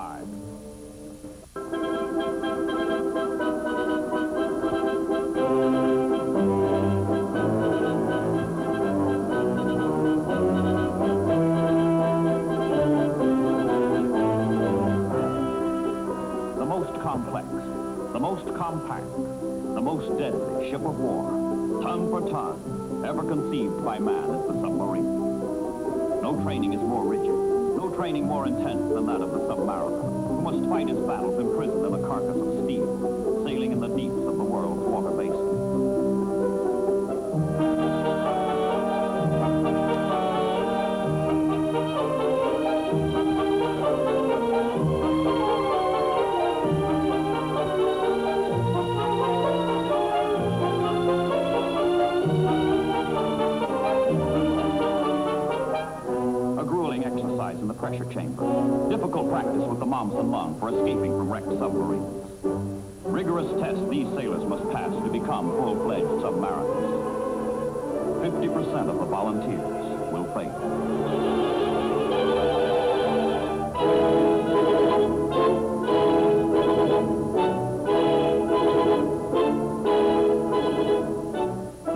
live. The most complex, the most compact, the most deadly ship of war, ton for ton, ever conceived by man is the submarine. No training is more rigid, no training more intense than that of the submariner, who must fight his battles imprisoned in a carcass of steel, sailing in the deeps of the world's water basin. In the pressure chamber. Difficult practice with the Momsen lung for escaping from wrecked submarines. Rigorous tests these sailors must pass to become full-fledged submariners. 50% of the volunteers will fail.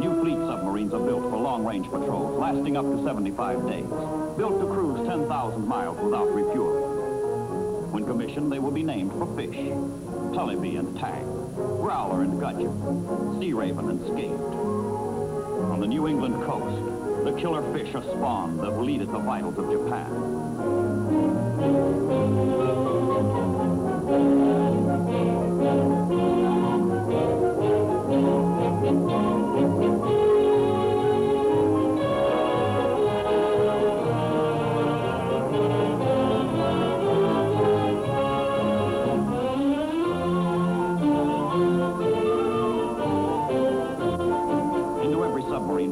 New fleet submarines are built for long-range patrols, lasting up to 75 days. Built to cruise 10,000 miles without refueling. When commissioned, they will be named for fish: Tullibee and Tang, Growler and Gudgeon, Sea Raven and Skate. On the New England coast, the killer fish are spawned that will eat at the vitals of Japan.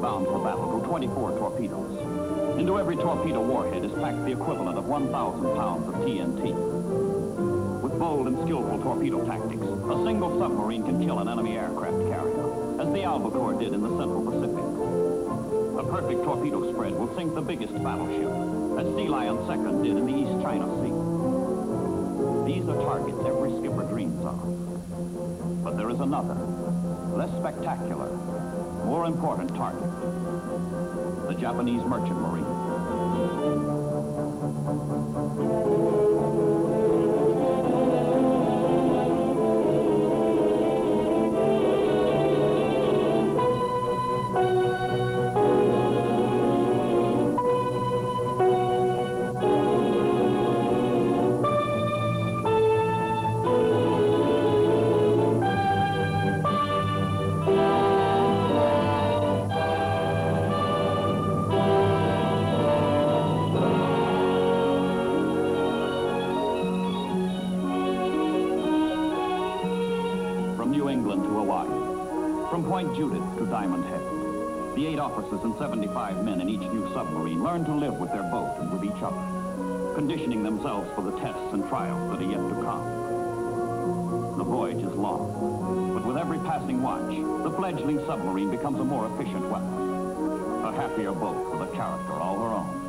Bound for battle go 24 torpedoes. Into every torpedo warhead is packed the equivalent of 1,000 pounds of TNT. With bold and skillful torpedo tactics, a single submarine can kill an enemy aircraft carrier, as the Albacore did in the Central Pacific. A perfect torpedo spread will sink the biggest battleship, as Sea Lion II did in the East China Sea. These are targets every skipper dreams of. But there is another, less spectacular, more important target: the Japanese merchant marine. From Point Judith to Diamond Head, the 8 officers and 75 men in each new submarine learn to live with their boat and with each other, conditioning themselves for the tests and trials that are yet to come. The voyage is long, but with every passing watch, the fledgling submarine becomes a more efficient weapon, a happier boat with a character all her own.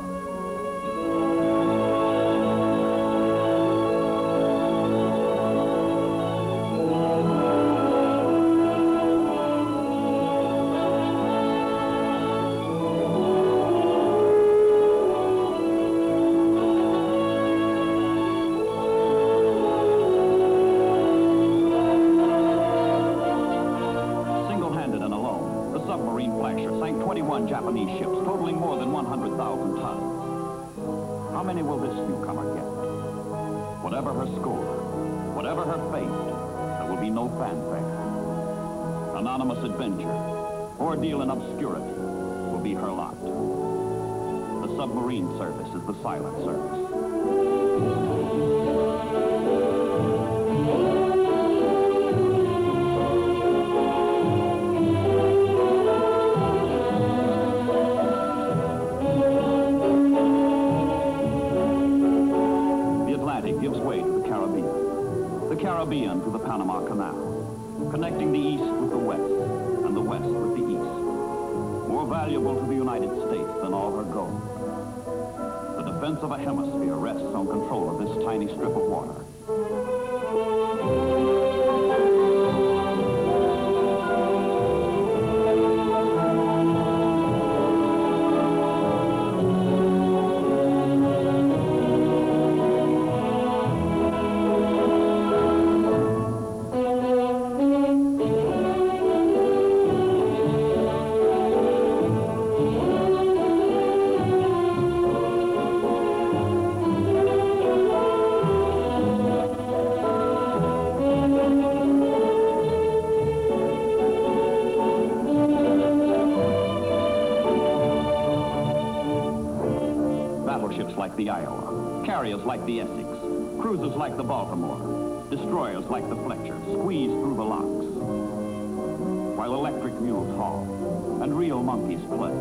Japanese ships totaling more than 100,000 tons. How many will this newcomer get? Whatever her score, whatever her fate, there will be no fanfare. Anonymous adventure, ordeal in obscurity will be her lot. The submarine service is the silent service. Gives way to the Caribbean to the Panama Canal, connecting the East with the West and the West with the East. More valuable to the United States than all her gold. The defense of a hemisphere rests on control of this tiny strip of water. Battleships like the Iowa, carriers like the Essex, cruisers like the Baltimore, destroyers like the Fletcher squeeze through the locks, while electric mules haul and real monkeys play.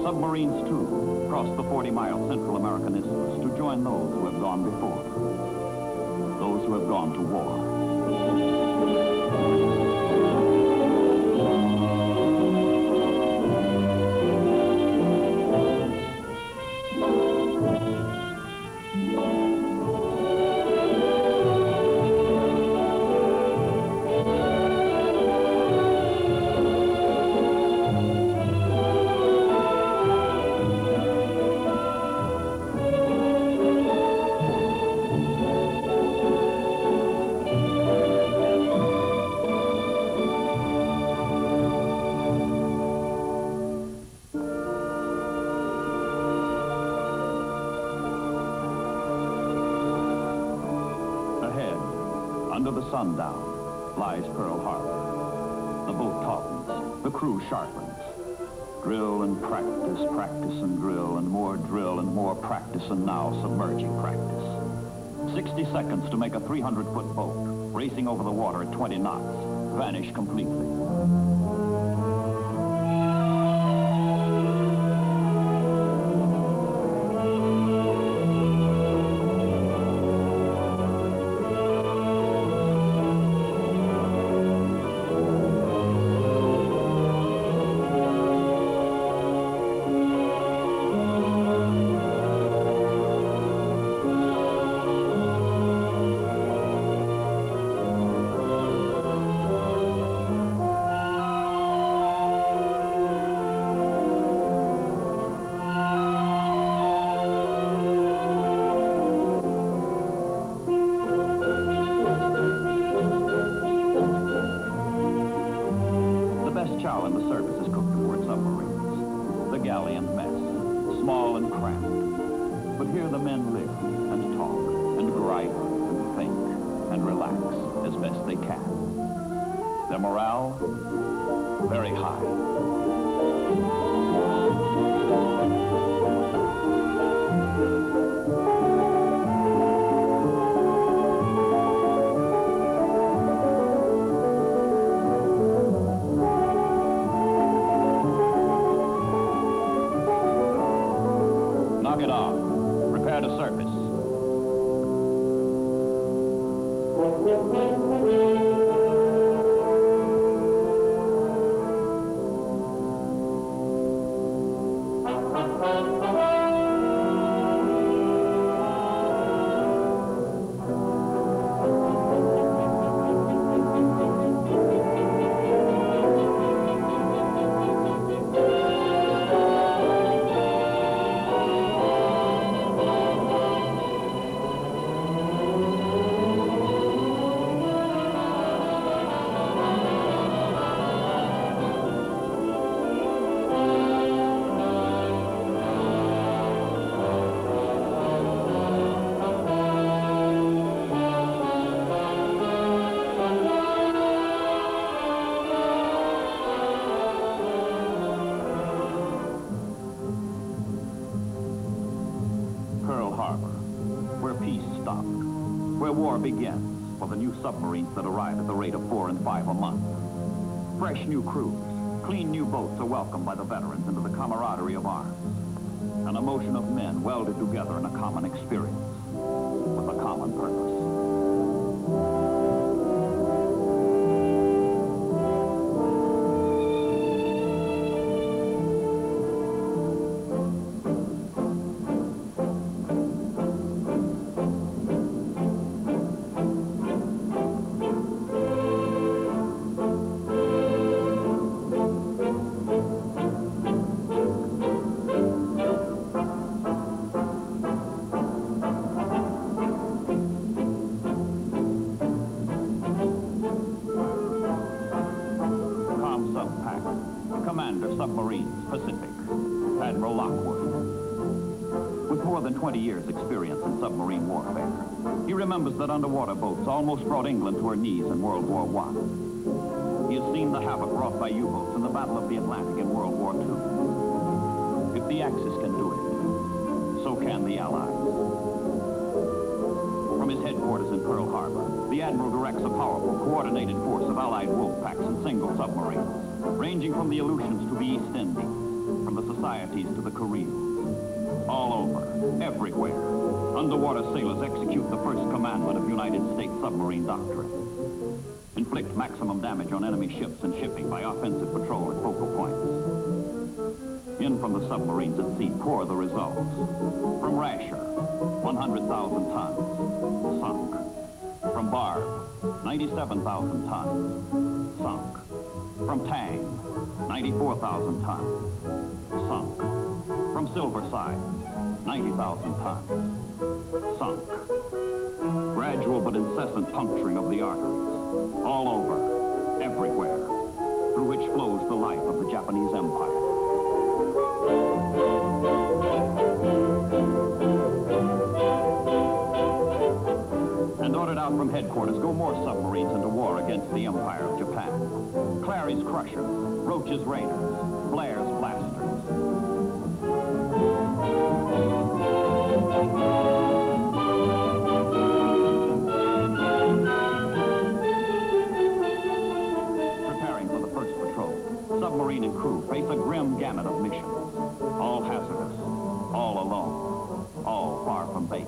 Submarines, too, cross the 40-mile Central American isthmus to join those who have gone before, those who have gone to war. Under the sundown lies Pearl Harbor. The boat tautens, the crew sharpens. Drill and practice, practice and drill and more practice, and now submerging practice. 60 seconds to make a 300-foot boat, racing over the water at 20 knots, vanish completely. Chow in the service is cooked aboard submarines. The galley and mess, small and cramped. But here the men live and talk and gripe and think and relax as best they can. Their morale, very high. Knock it off. Prepare to surface. Where war begins for the new submarines that arrive at the rate of 4 and 5 a month. Fresh new crews, clean new boats are welcomed by the veterans into the camaraderie of arms. An emotion of men welded together in a common experience with a common purpose. Pacific, Admiral Lockwood. With more than 20 years' experience in submarine warfare, he remembers that underwater boats almost brought England to her knees in World War I. He has seen the havoc wrought by U-boats in the Battle of the Atlantic in World War II. If the Axis can do it, so can the Allies. From his headquarters in Pearl Harbor, the Admiral directs a powerful, coordinated force of Allied wolf packs and single submarines, ranging from the Aleutians to the East Indies, from the Societies to the Kuriles. All over, everywhere, underwater sailors execute the first commandment of United States submarine doctrine. Inflict maximum damage on enemy ships and shipping by offensive patrol at focal points. In from the submarines at sea pour the results. From Rasher, 100,000 tons, sunk. From Barb, 97,000 tons, sunk. From Tang, 94,000 tons, sunk. From Silverside, 90,000 tons, sunk. Gradual but incessant puncturing of the arteries, all over, everywhere, through which flows the life of the Japanese Empire. And ordered out from headquarters go more submarines into war against the Empire of Japan. Clary's Crushers, Roach's Raiders, Blair's Blasters. Preparing for the first patrol, submarine and crew face a grim gamut of missions. All hazardous, all alone, all far from base.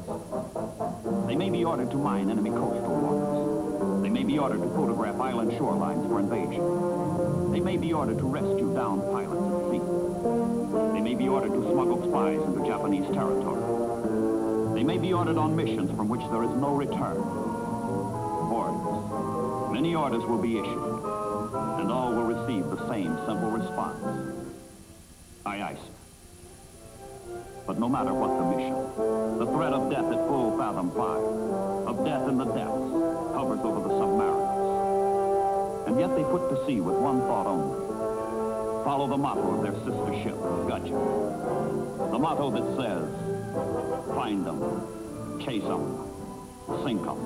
They may be ordered to mine enemy coastal waters. They may be ordered to photograph island shorelines for invasion. They may be ordered to rescue downed pilots at sea. They may be ordered to smuggle spies into Japanese territory. They may be ordered on missions from which there is no return. Orders. Many orders will be issued, and all will receive the same simple response. Aye, aye, sir. But no matter what the mission, the threat of death at full Fathom 5, of death in the depths, hovers over the submariners. And yet they put to sea with one thought only. Follow the motto of their sister ship, Gudgeon. The motto that says, find them, chase them, sink them.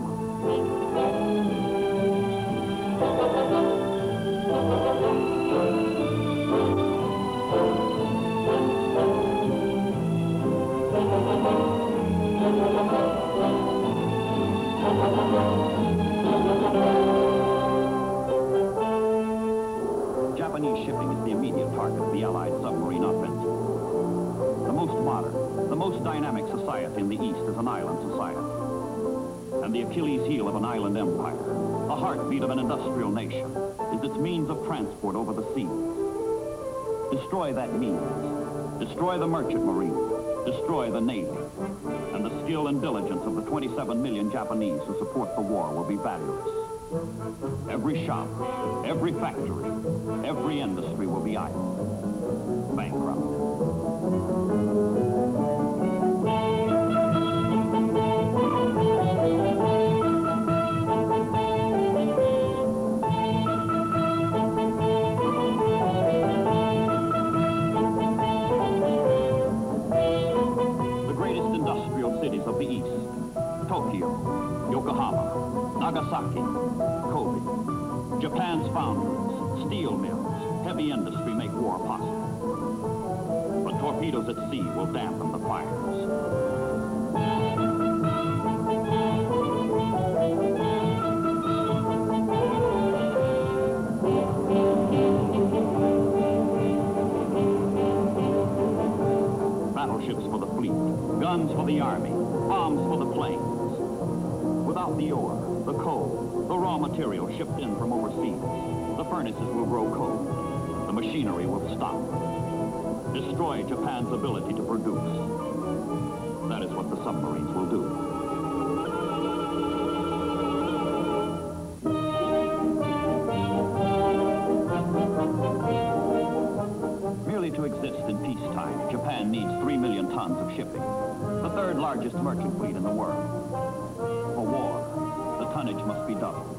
Japanese shipping is the immediate target of the Allied submarine offensive. The most modern, the most dynamic society in the East is an island society. And the Achilles heel of an island empire, the heartbeat of an industrial nation, is its means of transport over the seas. Destroy that means. Destroy the merchant marine. Destroy the Navy. And the skill and diligence of the 27 million Japanese who support the war will be valueless. Every shop, every factory, every industry will be idle, bankrupt. Of the East, Tokyo, Yokohama, Nagasaki, Kobe. Japan's foundries, steel mills, heavy industry make war possible. But torpedoes at sea will dampen the fires. Battleships for the fleet, guns for the army, bombs for the planes. Without the ore, the coal, the raw material shipped in from overseas, the furnaces will grow cold. The machinery will stop. Destroy Japan's ability to produce. That is what the submarines will do. To exist in peacetime, Japan needs 3 million tons of shipping, the third largest merchant fleet in the world. For war, the tonnage must be doubled.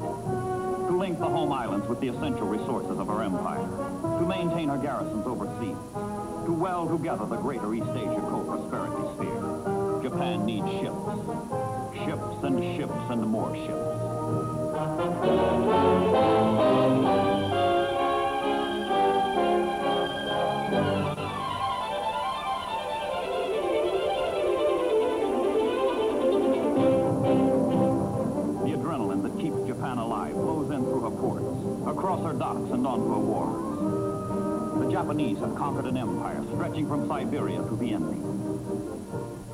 To link the home islands with the essential resources of our empire, to maintain our garrisons overseas, to weld together the greater East Asia co-prosperity sphere. Japan needs ships. Ships and ships and more ships. The adrenaline that keeps Japan alive flows in through her ports, across her docks and onto her wharves. The Japanese have conquered an empire stretching from Siberia to the Indies.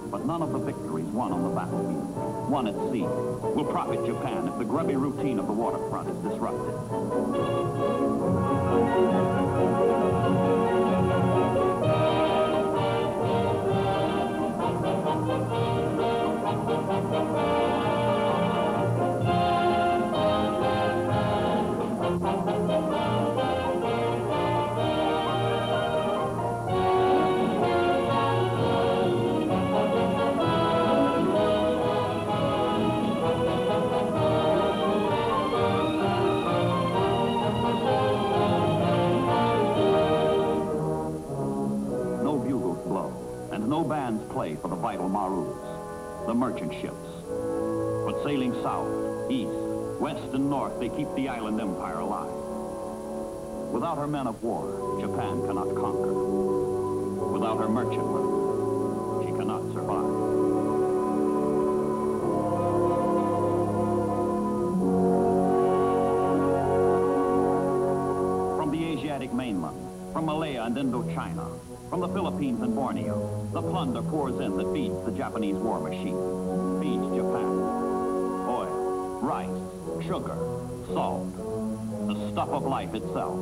But none of the victories won on the battlefield, won at sea, will profit Japan if the grubby routine of the waterfront is disrupted. No bands play for the vital Marus, the merchant ships. But sailing south, east, west, and north, they keep the island empire alive. Without her men of war, Japan cannot conquer. Without her merchantmen, she cannot survive. From the Asiatic mainland, from Malaya and Indochina, from the Philippines and Borneo, the plunder pours in that feeds the Japanese war machine, feeds Japan. Oil, rice, sugar, salt, the stuff of life itself.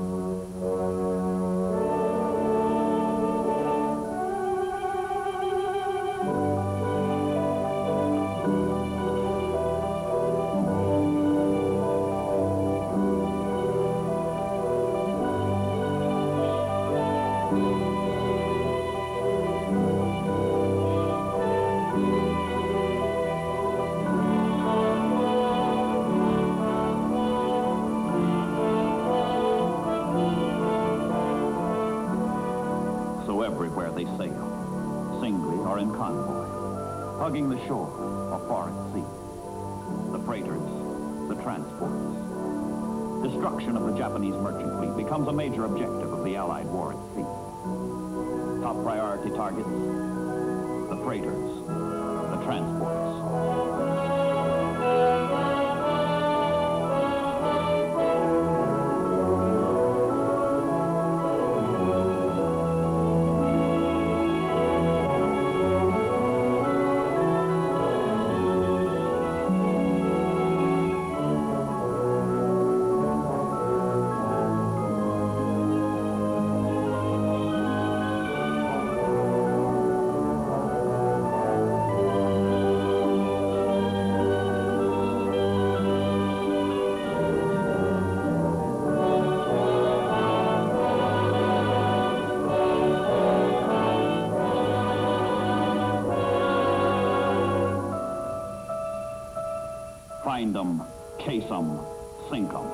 Everywhere they sail, singly or in convoy, hugging the shore or far at sea. The freighters, the transports. Destruction of the Japanese merchant fleet becomes a major objective of the Allied war at sea. Top priority targets, the freighters, the transports. Find them, case them, sink them.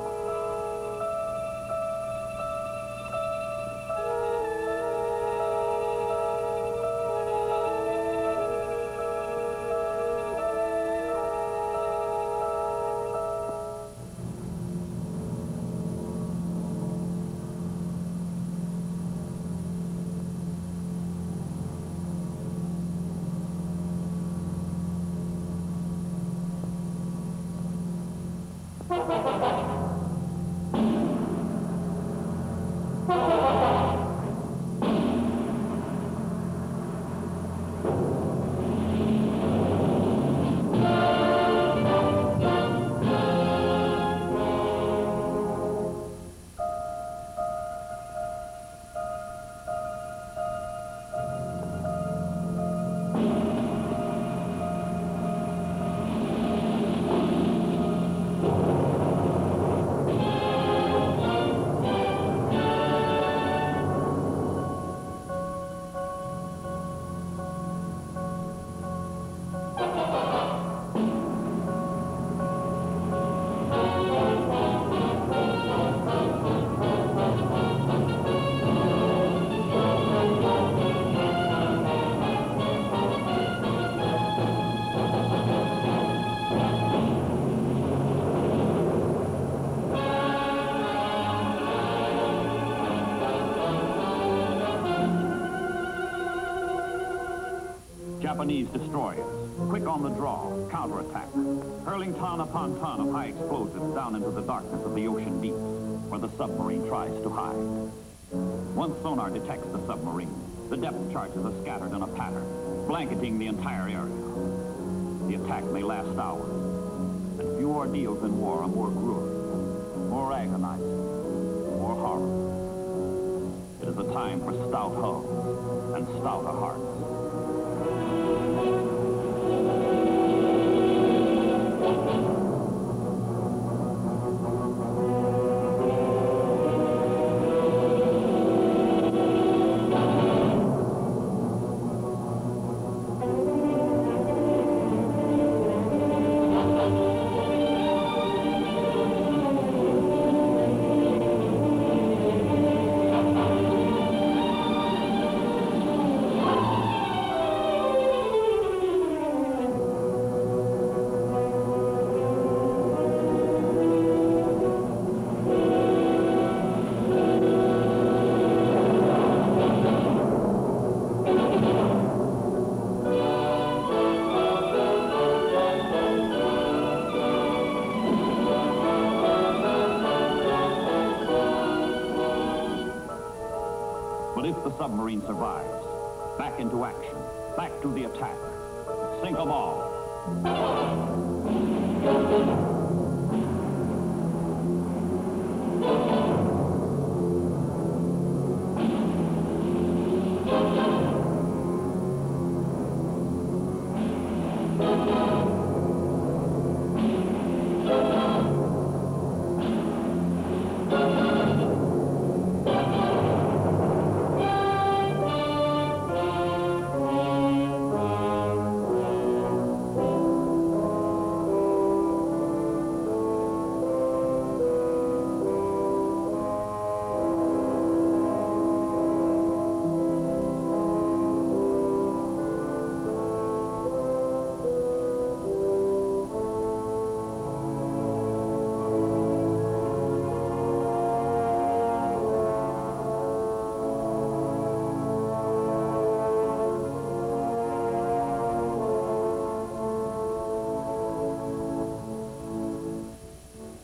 Japanese destroyers, quick on the draw, counterattack, hurling ton upon ton of high explosives down into the darkness of the ocean deeps, where the submarine tries to hide. Once sonar detects the submarine, the depth charges are scattered in a pattern, blanketing the entire area. The attack may last hours, and few ordeals in war are more grueling, more agonizing, more horrible. It is a time for stout hulls and stouter hearts. But if the submarine survives, back into action, back to the attack. Sink 'em all.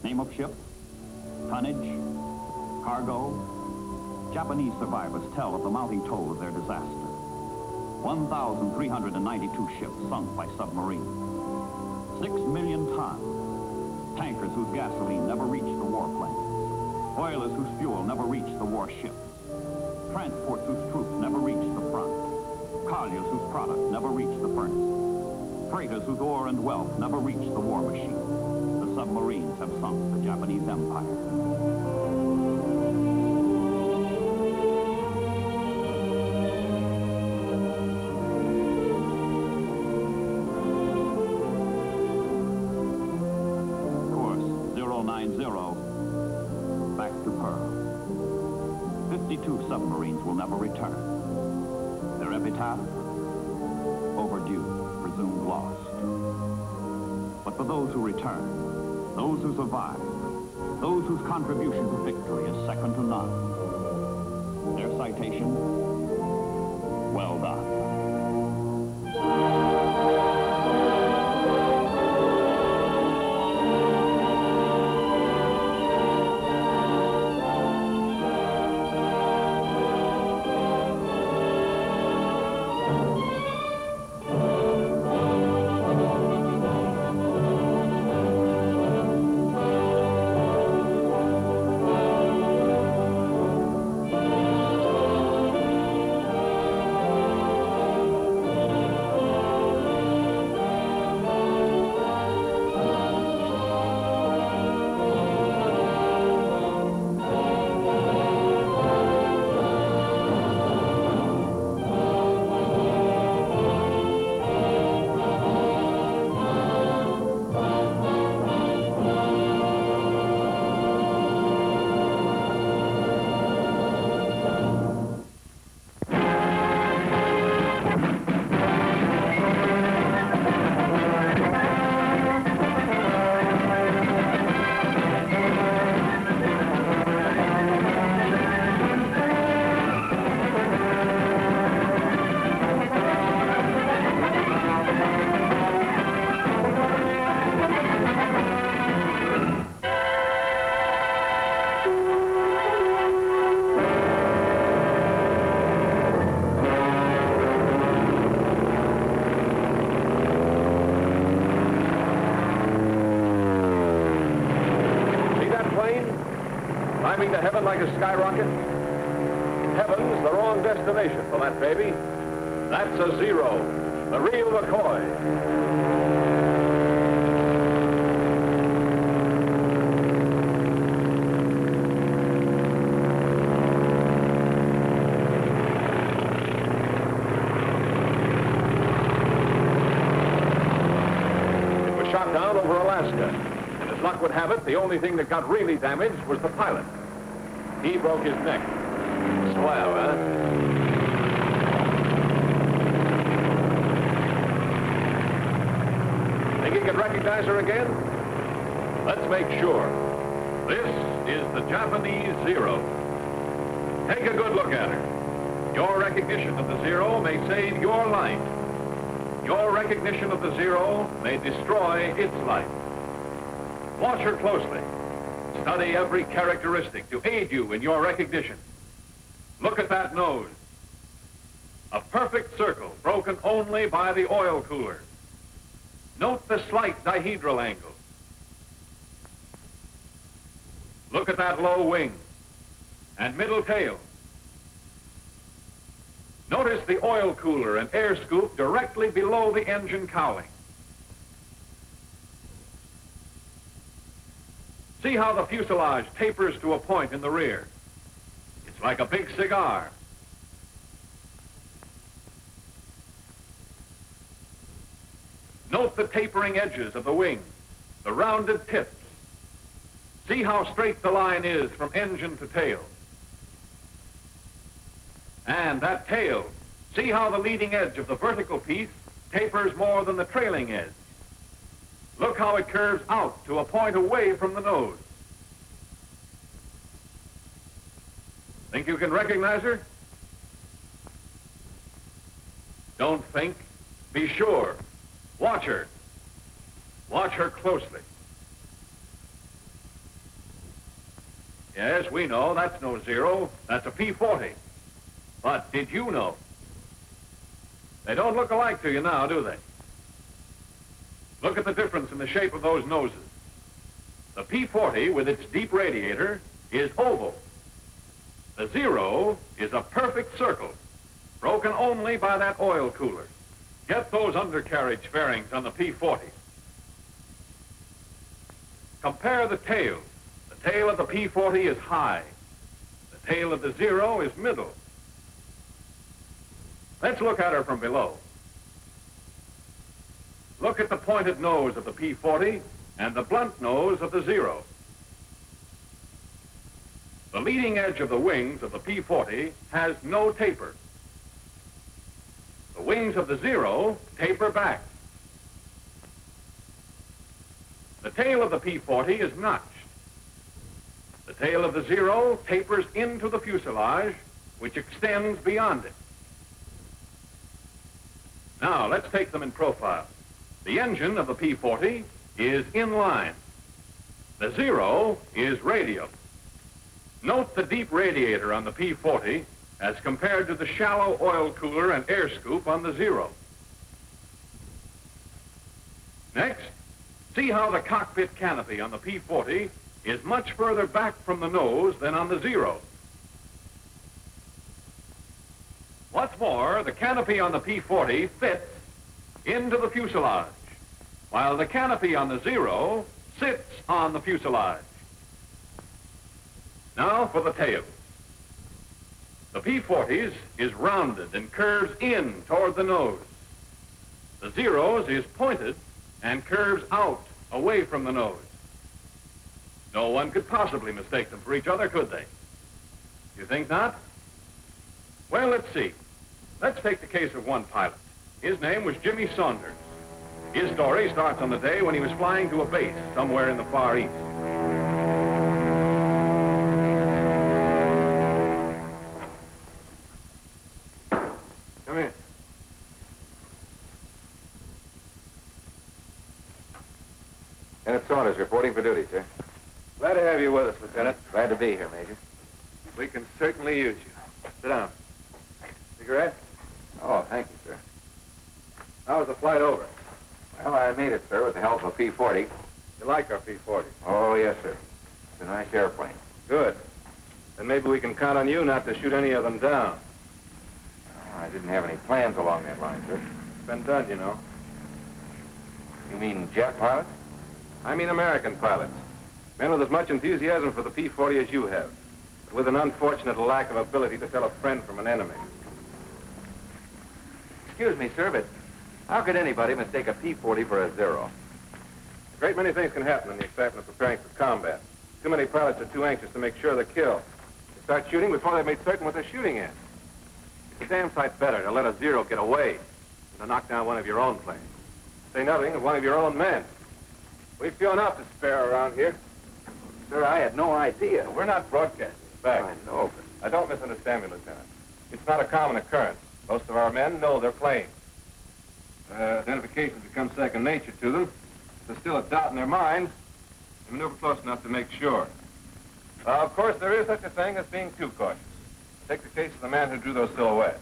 Name of ship, tonnage, cargo. Japanese survivors tell of the mounting toll of their disaster. 1,392 ships sunk by submarine. 6 million tons. Tankers whose gasoline never reached the warplanes. Oilers whose fuel never reached the warships. Transports whose troops never reached the front. Colliers whose product never reached the furnace. Freighters whose ore and wealth never reached the war machine. The submarines have sunk the Japanese empire. Course 090, back to Pearl. 52 submarines will never return. Their epitaph, overdue, presumed lost. But for those who return, those who survive, those whose contribution to victory is second to none, their citation, well done. Climbing to heaven like a skyrocket? Heaven's the wrong destination for that baby. That's a Zero, the real McCoy. Shot down over Alaska. And as luck would have it, the only thing that got really damaged was the pilot. He broke his neck. Swell, huh? Think you can recognize her again? Let's make sure. This is the Japanese Zero. Take a good look at her. Your recognition of the Zero may save your life. Your recognition of the Zero may destroy its life. Watch her closely. Study every characteristic to aid you in your recognition. Look at that nose. A perfect circle broken only by the oil cooler. Note the slight dihedral angle. Look at that low wing and middle tail. Notice the oil cooler and air scoop directly below the engine cowling. See how the fuselage tapers to a point in the rear. It's like a big cigar. Note the tapering edges of the wing, the rounded tips. See how straight the line is from engine to tail. And that tail, see how the leading edge of the vertical piece tapers more than the trailing edge. Look how it curves out to a point away from the nose. Think you can recognize her? Don't think, be sure. Watch her. Watch her closely. Yes, we know that's no Zero, that's a P-40. But did you know? They don't look alike to you now, do they? Look at the difference in the shape of those noses. The P-40, with its deep radiator, is oval. The Zero is a perfect circle, broken only by that oil cooler. Get those undercarriage fairings on the P-40. Compare the tail. The tail of the P-40 is high. The tail of the Zero is middle. Let's look at her from below. Look at the pointed nose of the P-40 and the blunt nose of the Zero. The leading edge of the wings of the P-40 has no taper. The wings of the Zero taper back. The tail of the P-40 is notched. The tail of the Zero tapers into the fuselage, which extends beyond it. Now, let's take them in profile. The engine of the P-40 is in line. The Zero is radial. Note the deep radiator on the P-40 as compared to the shallow oil cooler and air scoop on the Zero. Next, see how the cockpit canopy on the P-40 is much further back from the nose than on the Zero. What's more, the canopy on the P-40 fits into the fuselage, while the canopy on the Zero sits on the fuselage. Now for the tail. The P-40's is rounded and curves in toward the nose. The Zero's is pointed and curves out away from the nose. No one could possibly mistake them for each other, could they? You think not? Well, let's see. Let's take the case of one pilot. His name was Jimmy Saunders. His story starts on the day when he was flying to a base somewhere in the Far East. Come in. Lieutenant Saunders reporting for duty, sir. Glad to have you with us, Lieutenant. Glad to be here, Major. We can certainly use you. Sit down. Cigarette? Oh, thank you, sir. How was the flight over? Well, I made it, sir, with the help of a P-40. You like our P-40? Oh, yes, sir. It's a nice airplane. Good. Then maybe we can count on you not to shoot any of them down. I didn't have any plans along that line, sir. It's been done, you know. You mean Jap pilots? I mean American pilots. Men with as much enthusiasm for the P-40 as you have, but with an unfortunate lack of ability to tell a friend from an enemy. Excuse me, sir, but how could anybody mistake a P-40 for a Zero? A great many things can happen in the excitement of preparing for combat. Too many pilots are too anxious to make sure they're killed. They start shooting before they've made certain what they're shooting at. It's a damn sight better to let a Zero get away than to knock down one of your own planes. Say nothing of one of your own men. We've few enough to spare around here. Sir, I had no idea. We're not broadcasting. Back. I know, but... Now, don't misunderstand me, Lieutenant. It's not a common occurrence. Most of our men know their planes. Identifications become second nature to them. There's still a doubt in their minds. They maneuver close enough to make sure. Of course, there is such a thing as being too cautious. Take the case of the man who drew those silhouettes.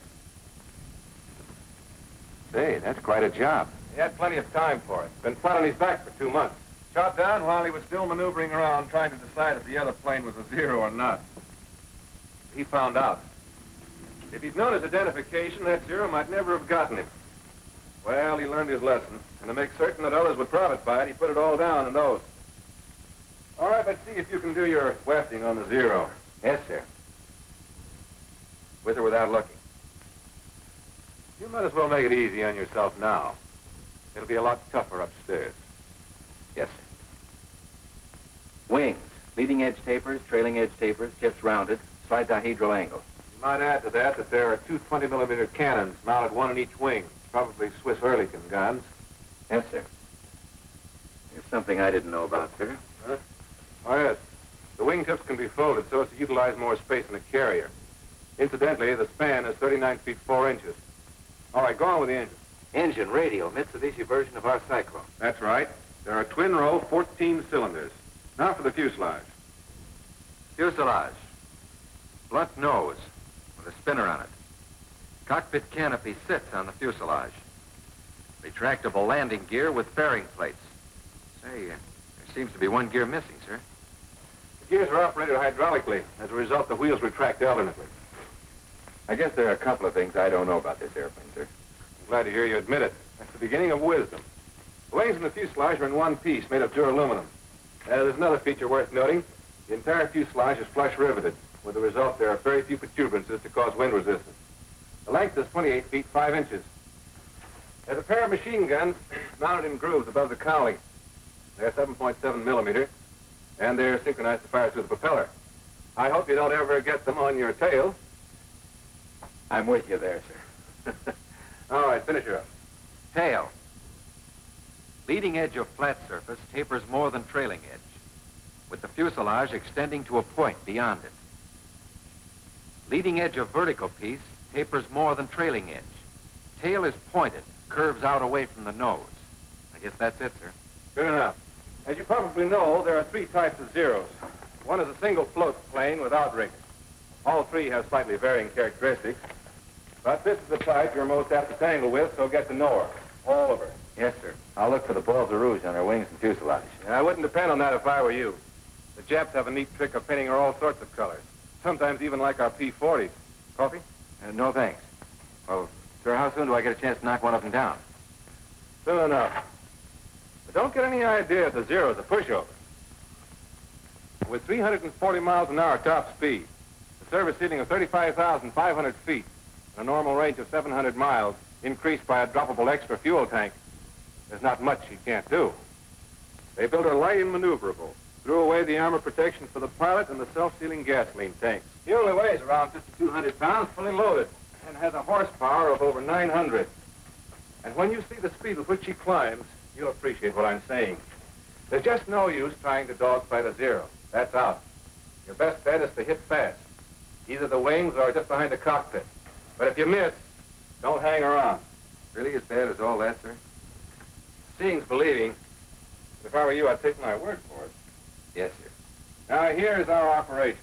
Say, that's quite a job. He had plenty of time for it. Been flat on his back for 2 months. Shot down while he was still maneuvering around trying to decide if the other plane was a Zero or not. He found out. If he'd known his identification, that Zero might never have gotten him. Well, he learned his lesson, and to make certain that others would profit by it, he put it all down in those. All right, let's see if you can do your wafting on the Zero. Yes, sir. With or without looking? You might as well make it easy on yourself now. It'll be a lot tougher upstairs. Yes, sir. Wings. Leading edge tapers, trailing edge tapers, tips rounded, slight dihedral angle. You might add to that that there are two 20-millimeter cannons mounted one in each wing. Probably Swiss Ehrlichen guns. Yes, sir. Here's something I didn't know about, sir. Huh? Oh, yes. The wingtips can be folded so as to utilize more space in the carrier. Incidentally, the span is 39 feet 4 inches. All right, go on with the engine. Engine, radial, Mitsubishi version of our Cyclone. That's right. There are twin-row 14 cylinders. Now for the fuselage. Fuselage. Blunt nose with a spinner on it. Cockpit canopy sits on the fuselage. Retractable landing gear with fairing plates. Say, there seems to be one gear missing, sir. The gears are operated hydraulically. As a result, the wheels retract alternately. I guess there are a couple of things I don't know about this airplane, sir. I'm glad to hear you admit it. That's the beginning of wisdom. The wings and the fuselage are in one piece, made of duraluminum. There's another feature worth noting. The entire fuselage is flush riveted. With the result, there are very few protuberances to cause wind resistance. The length is 28 feet 5 inches. There's a pair of machine guns mounted in grooves above the cowling. They're 7.7 millimeter, and they're synchronized to fire through the propeller. I hope you don't ever get them on your tail. I'm with you there, sir. All right, finish her up. Tail. Leading edge of flat surface tapers more than trailing edge, with the fuselage extending to a point beyond it. Leading edge of vertical piece tapers more than trailing edge. Tail is pointed, curves out away from the nose. I guess that's it, sir. Good enough. As you probably know, there are three types of Zeros. One is a single float plane without rigging. All three have slightly varying characteristics. But this is the type you're most apt to tangle with, so get to know her. All of her. Yes, sir. I'll look for the balls of rouge on her wings and fuselage. And I wouldn't depend on that if I were you. The Japs have a neat trick of painting her all sorts of colors. Sometimes even like our P-40s. Coffee? No, thanks. Well, sir, how soon do I get a chance to knock one of them down? Soon enough. But don't get any idea the Zero's a pushover. With 340 miles an hour top speed, a service ceiling of 35,500 feet, and a normal range of 700 miles, increased by a droppable extra fuel tank, there's not much she can't do. They built her light and maneuverable, threw away the armor protection for the pilot and the self-sealing gasoline tanks. He only weighs around 5,200 pounds, fully loaded, and has a horsepower of over 900. And when you see the speed with which she climbs, you'll appreciate what I'm saying. There's just no use trying to dogfight a Zero. That's out. Your best bet is to hit fast, either the wings or just behind the cockpit. But if you miss, don't hang around. Really as bad as all that, sir? Seeing's believing. If I were you, I'd take my word for it. Yes, sir. Now, here's our operation.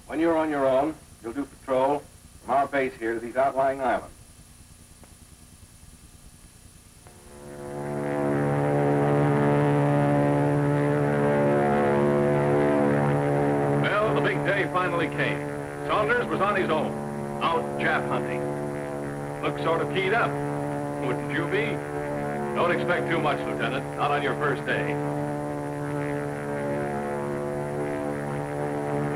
When you're on your own, you'll do patrol from our base here to these outlying islands. Well, the big day day finally came. Saunders was on his own, out Jap hunting. Looked sort of keyed up. Wouldn't you be? Don't expect too much, Lieutenant. Not on your first day.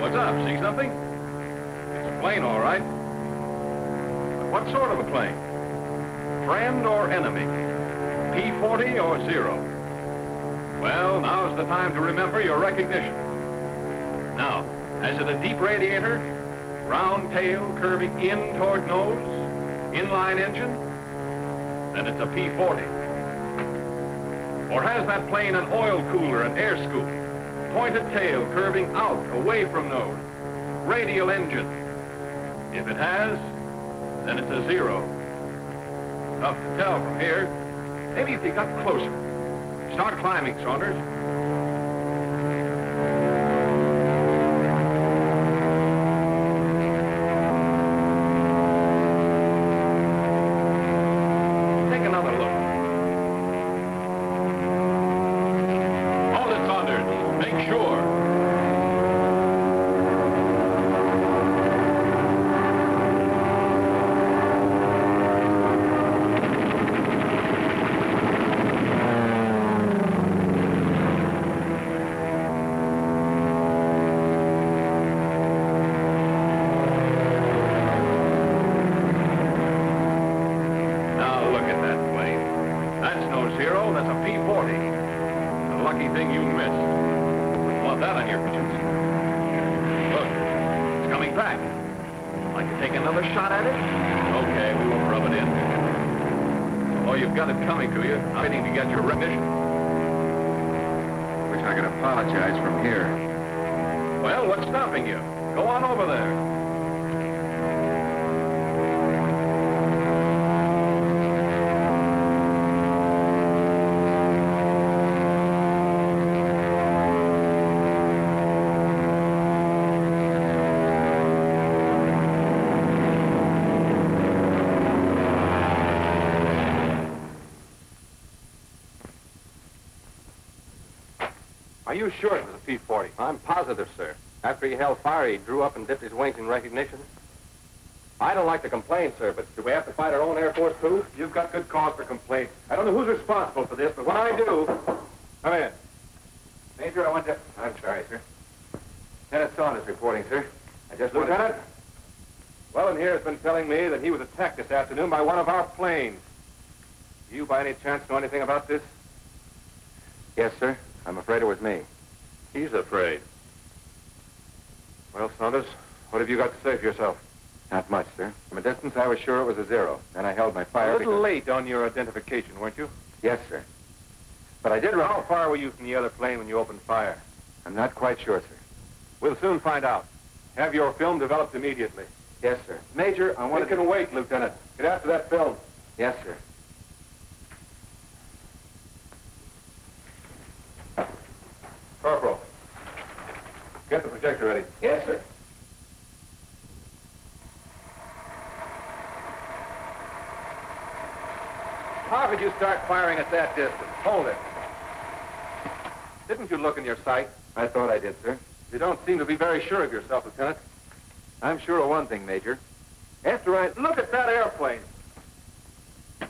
What's up? See something? It's a plane, all right. But what sort of a plane? Friend or enemy? P-40 or Zero? Well, now's the time to remember your recognition. Now, has it a deep radiator? Round tail curving in toward nose? Inline engine? Then it's a P-40. Or has that plane an oil cooler, an air scoop? Pointed tail curving out, away from nose? Radial engine? If it has, then it's a Zero. Tough to tell from here. Maybe if you got closer. Start climbing, Saunders. Take another look. Hold it, Saunders. Make sure. Are you sure it was a P-40? I'm positive, sir. After he held fire, he drew up and dipped his wings in recognition. I don't like to complain, sir, but do we have to fight our own Air Force, too? You've got good cause for complaint. I don't know who's responsible for this, but when I do... Come in. Major, I want to... I'm sorry, sir. Lieutenant Saunders reporting, sir. I just Lieutenant? Wellen here has been telling me that he was attacked this afternoon by one of our planes. Do you, by any chance, know anything about this? Yes, sir. I'm afraid it was me. He's afraid. Well, Saunders, what have you got to say for yourself? Not much, sir. From a distance, I was sure it was a Zero. Then I held my fire. A little late on your identification, weren't you? Yes, sir. But I did run. How far were you from the other plane when you opened fire? I'm not quite sure, sir. We'll soon find out. Have your film developed immediately. Yes, sir. Major, I want to... It can wait, Lieutenant. Get after that film. Yes, sir. Corporal, get the projector ready. Yes, sir. How could you start firing at that distance? Hold it. Didn't you look in your sight? I thought I did, sir. You don't seem to be very sure of yourself, Lieutenant. I'm sure of one thing, Major. After I... Look at that airplane.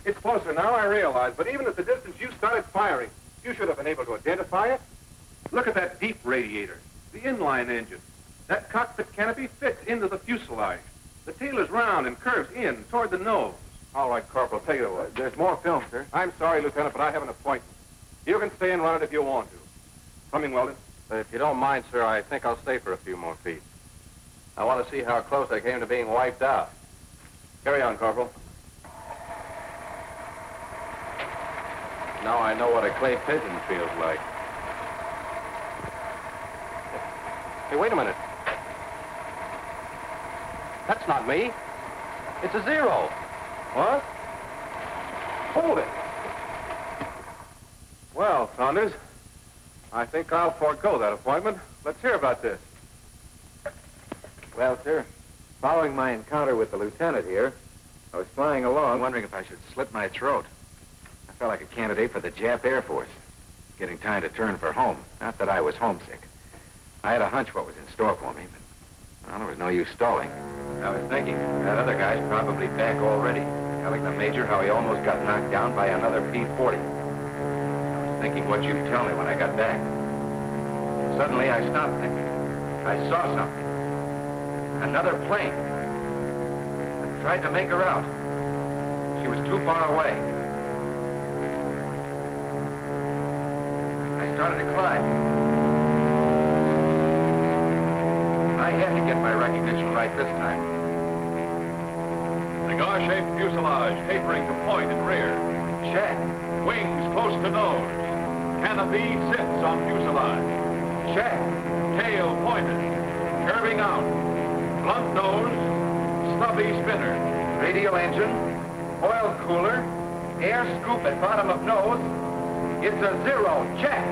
It's closer now, I realize, but even at the distance you started firing, you should have been able to identify it. Look at that deep radiator, the inline engine. That cockpit canopy fits into the fuselage. The tail is round and curves in toward the nose. All right, Corporal, tell you what. There's more film, sir. I'm sorry, Lieutenant, but I have an appointment. You can stay and run it if you want to. Coming, Weldon? If you don't mind, sir, I think I'll stay for a few more feet. I want to see how close I came to being wiped out. Carry on, Corporal. Now I know what a clay pigeon feels like. Hey, wait a minute. That's not me. It's a Zero. What? Hold it. Well, Saunders, I think I'll forego that appointment. Let's hear about this. Well, sir, following my encounter with the lieutenant here, I was flying along, wondering if I should slit my throat. I felt like a candidate for the Jap Air Force. Getting time to turn for home. Not that I was homesick. I had a hunch what was in store for me, but Well, there was no use stalling. I was thinking, that other guy's probably back already, telling the Major how he almost got knocked down by another P-40. I was thinking what you'd tell me when I got back. Suddenly, I stopped thinking. I saw something. Another plane. I tried to make her out. She was too far away. I started to climb. I had to get my recognition right this time. Cigar-shaped fuselage tapering to point and rear. Check. Wings close to nose. Canopy sits on fuselage. Check. Tail pointed. Curving out. Blunt nose. Stubby spinner. Radial engine. Oil cooler. Air scoop at bottom of nose. It's a zero. Check.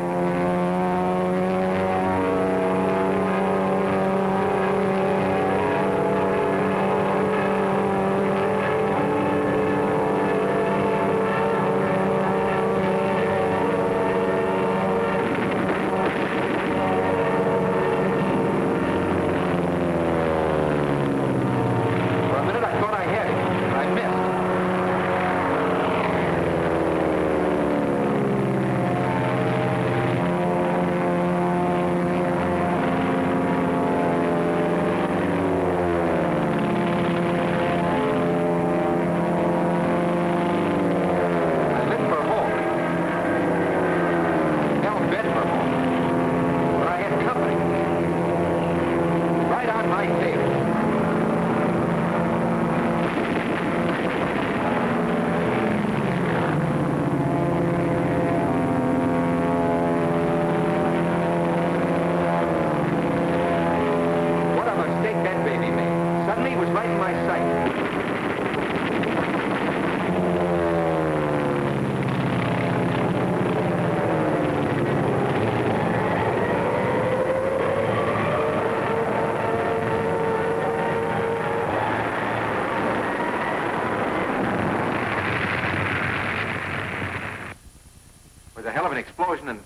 Explosion and...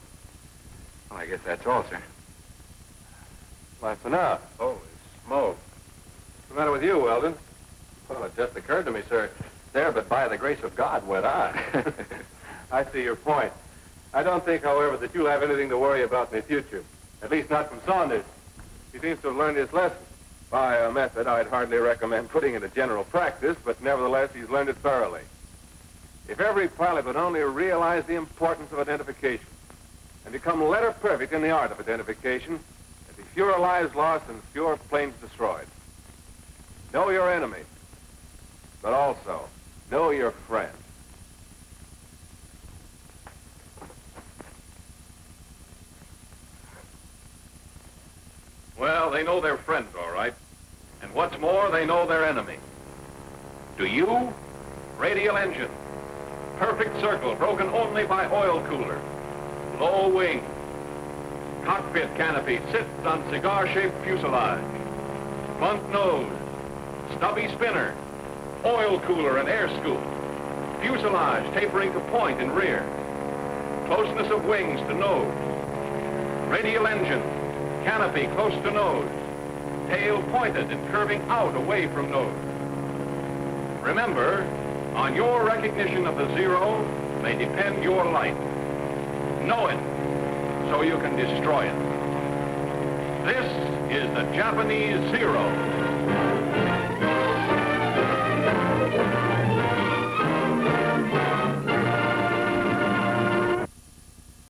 Well, I guess that's all, sir. That's enough. Holy smoke. What's the matter with you, Weldon? Well, it just occurred to me, sir. There, but by the grace of God, went I. I see your point. I don't think, however, that you'll have anything to worry about in the future. At least not from Saunders. He seems to have learned his lesson. By a method I'd hardly recommend putting into general practice, but nevertheless, he's learned it thoroughly. If every pilot would only realize the importance of identification and become letter perfect in the art of identification, there'd be fewer lives lost and fewer planes destroyed. Know your enemy, but also know your friend. Well, they know their friends, all right. And what's more, they know their enemy. Do you? Radial engine. Perfect circle, broken only by oil cooler. Low wing. Cockpit canopy sits on cigar-shaped fuselage. Blunt nose. Stubby spinner. Oil cooler and air scoop. Fuselage tapering to point in rear. Closeness of wings to nose. Radial engine. Canopy close to nose. Tail pointed and curving out away from nose. Remember, on your recognition of the Zero may depend your life. Know it so you can destroy it. This is the Japanese Zero.